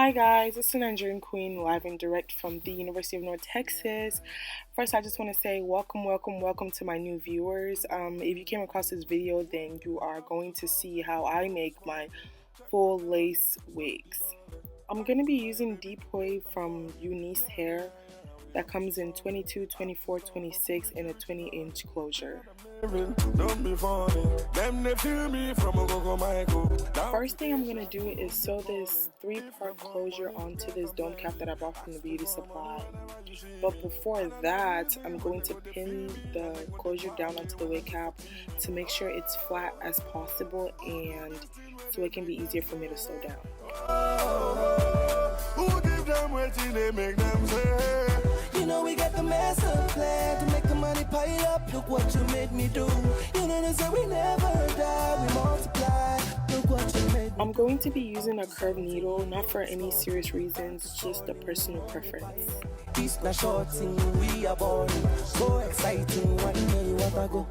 Hi guys, it's the Nigerian Queen live and direct from the University of North Texas. First, I just want to say welcome to my new viewers. If you came across this video, then you are going to see how I make my full lace wigs. I'm going to be using deep wave from UNICE hair that comes in 22, 24, 26 and a 20-inch closure. First thing I'm going to do is sew this 3-part closure onto this dome cap that I bought from the beauty supply. But before that, I'm going to pin the closure down onto the wig cap to make sure it's flat as possible and so it can be easier for me to sew down. You know we got the master plan to make the money pile up. Look what you made me do. You know they say we never die, we multiply. Look what you made me. I'm going to be using a curved needle, not for any serious reasons, just a personal preference. This na short thing, we are born. So exciting, one day what I go.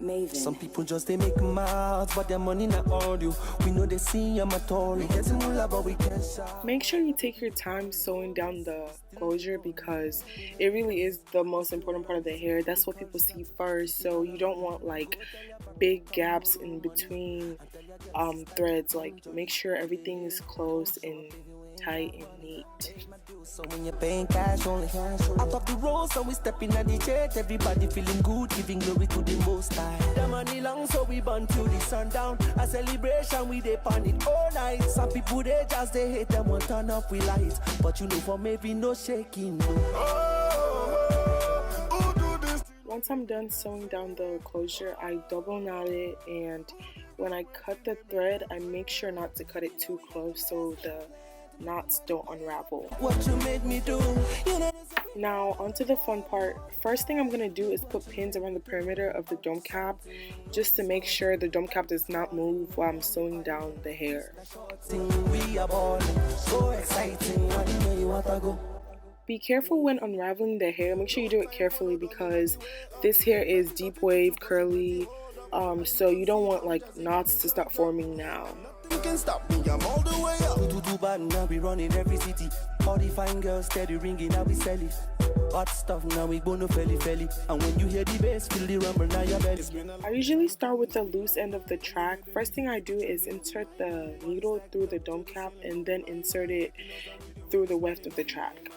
Maven. Some people just they make mouths, but their money not on you. We know they see I'm a Tory. Getting moolah, but we can't shout. Make sure you take your time sewing down the closure because it really is the most important part of the hair. That's what people see first, so you don't want like big gaps in between threads. Like make sure everything is close and tight and neat. So when you're paying cash only, out of the road, so we step in at the church, everybody feeling good, giving glory to the Most High. The money long, so we burn till the sundown. A celebration, we dey pan it all night. Some people they just they hate them, won't turn up with lights, but you know for maybe no shaking. Once I'm done sewing down the closure, I double knot it, and when I cut the thread, I make sure not to cut it too close so the knots don't unravel. What you made me do, you know. Now onto the fun part. First thing I'm going to do is put pins around the perimeter of the dome cap just to make sure the dome cap does not move while I'm sewing down the hair. Be careful when unraveling the hair. Make sure you do it carefully because this hair is deep wave curly, so you don't want like knots to start forming now. You can stop me, I'm all the way up. Do bad now we run in every city. All the fine girls steady ringing, now we sell it. Hot stuff now we bono felly. And when you hear the bass, feel the rumble now your belly. I usually start with the loose end of the track. First thing I do is insert the needle through the dome cap and then insert it through the weft of the track.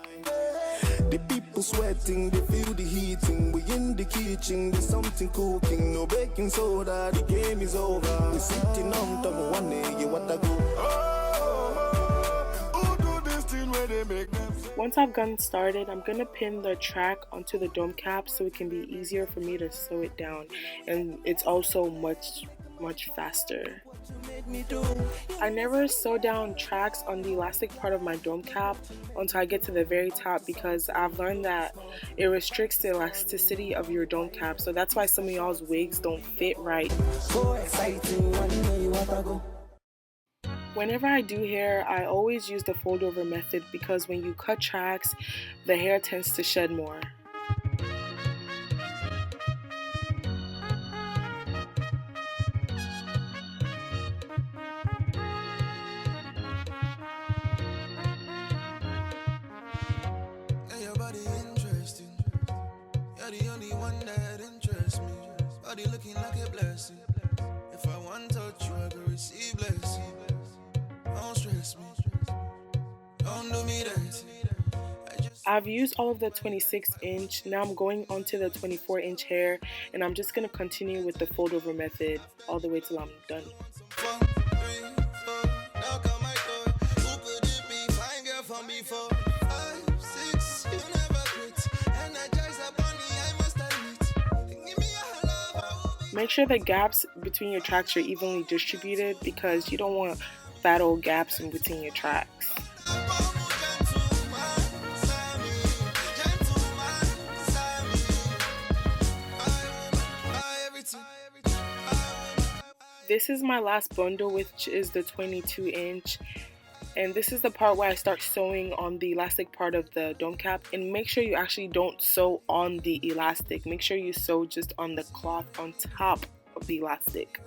The people sweating, they feel the heating. We in the kitchen, there's something cooking. No baking soda, the game is over. We sitting on top of one day, you what I go. Once I've gotten started, I'm going to pin the track onto the dome cap so it can be easier for me to sew it down, and it's also much faster. I never sew down tracks on the elastic part of my dome cap until I get to the very top because I've learned that it restricts the elasticity of your dome cap, so that's why some of y'all's wigs don't fit right. Whenever I do hair, I always use the fold over method because when you cut tracks, the hair tends to shed more. Looking like a blessing. If I want to touch you, I can receive blessing. Don't stress me. Don't do me that. I've used all of the 26-inch. Now I'm going onto the 24-inch hair, and I'm just going to continue with the fold over method all the way till I'm done. Make sure the gaps between your tracks are evenly distributed because you don't want fat old gaps in between your tracks. This is my last bundle, which is the 22-inch. And this is the part where I start sewing on the elastic part of the dome cap. And make sure you actually don't sew on the elastic. Make sure you sew just on the cloth on top of the elastic.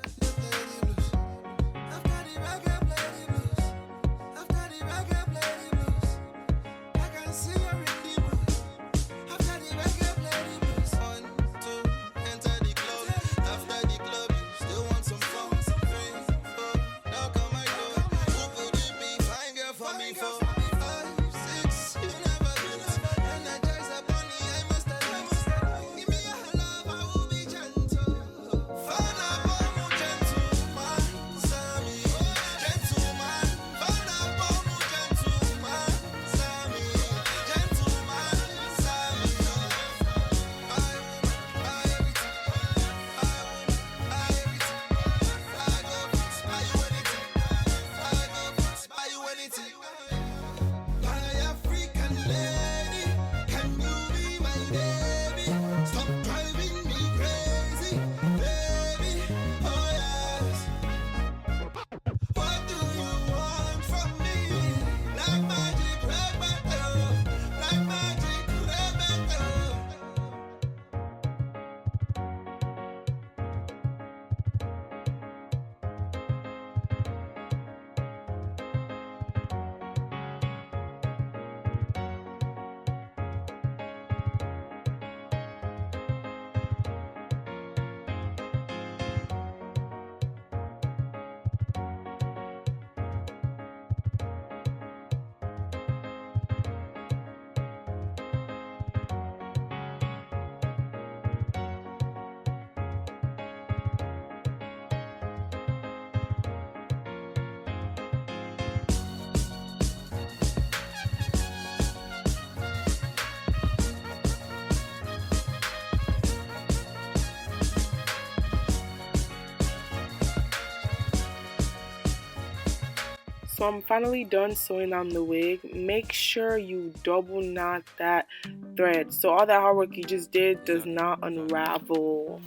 So I'm finally done sewing on the wig. Make sure you double knot that thread so all that hard work you just did does not unravel.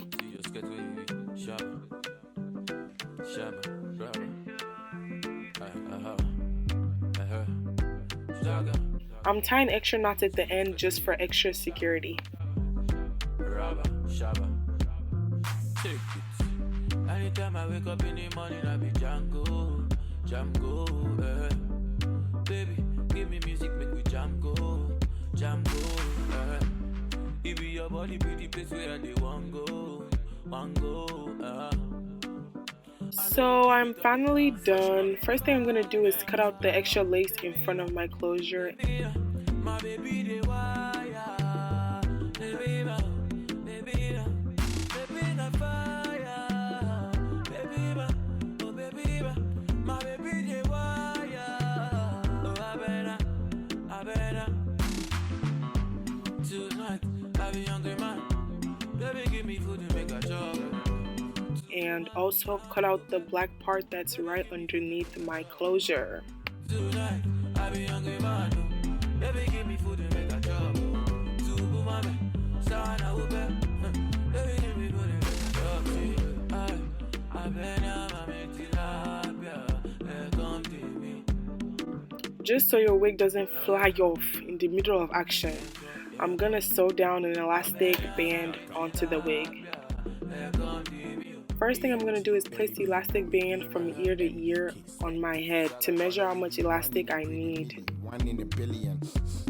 I'm tying extra knots at the end just for extra security. Anytime I wake up in the morning, I be Django, baby, give me music, make me Django, it be your body, be the place where they want go, So I'm finally done. First thing I'm gonna do is cut out the extra lace in front of my closure. My baby, they wire, baby, na fire, baby, oh baby, my baby, they wire, oh I better, tonight, I be hungry man, baby, give me food and make a job. And also cut out the black part that's right underneath my closure. Tonight, I be hungry man, baby, give me food and make a job. Baby, give me food and make a job. I come to me. Just so your wig doesn't fly off in the middle of action, I'm gonna sew down an elastic band onto the wig. First thing I'm going to do is place the elastic band from ear to ear on my head to measure how much elastic I need. 1 in a billion.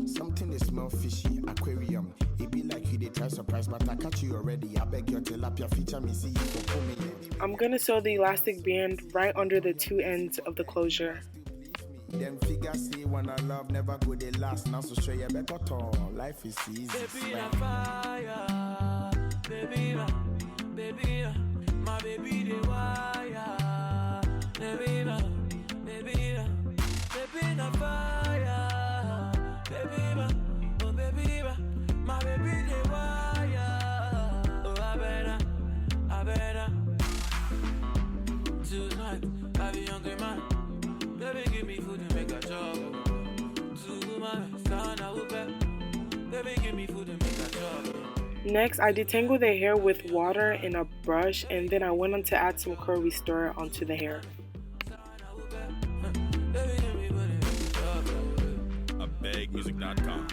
Something that smell fishy, aquarium. It be like you they try surprise, but I catch you already. I beg your tilapia feature me, see you for me. I'm going to sew the elastic band right under the two ends of the closure. Them figures say when I love never go they last. Now so show you better tall. Life is easy. Baby, na fire. Baby, my baby, they wire. Baby, na fire. Baby, oh baby, my baby, they wire. Oh, I better. Tonight, I be hungry man. Baby, give me food and make a job. To my son, I will bet. Baby, give me food and make a job. Next, I detangled the hair with water and a brush, and then I went on to add some curl restorer onto the hair. Music.com.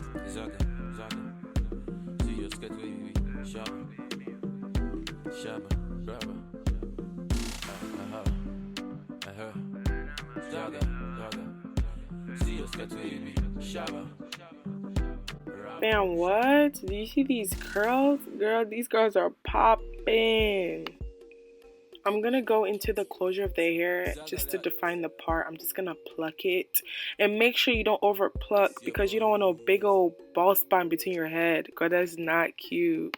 Man, what? Do you see these curls? Girl, these girls are popping. I'm gonna go into the closure of the hair just to define the part. I'm just gonna pluck it, and make sure you don't over pluck because you don't want no big old bald spot in between your head, because that's not cute.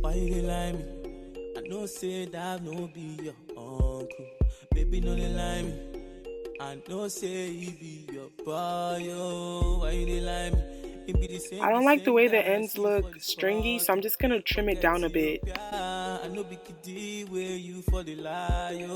Why you dey lie me? I know say that no be your uncle. Baby no dey lie me. I know say he be your boy. Oh, why you dey lie me? I don't like the way the ends look stringy, so I'm just gonna trim it down a bit. I know be kid where you for the lie.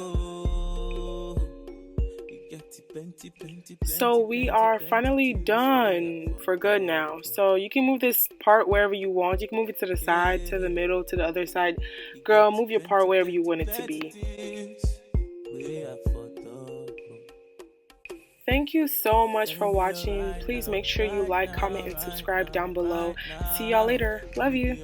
So we are finally done for good now. So you can move this part wherever you want. You can move it to the side, to the middle, to the other side. Girl, move your part wherever you want it to be. Thank you so much for watching. Please make sure you like, comment, and subscribe down below. See y'all later. Love you.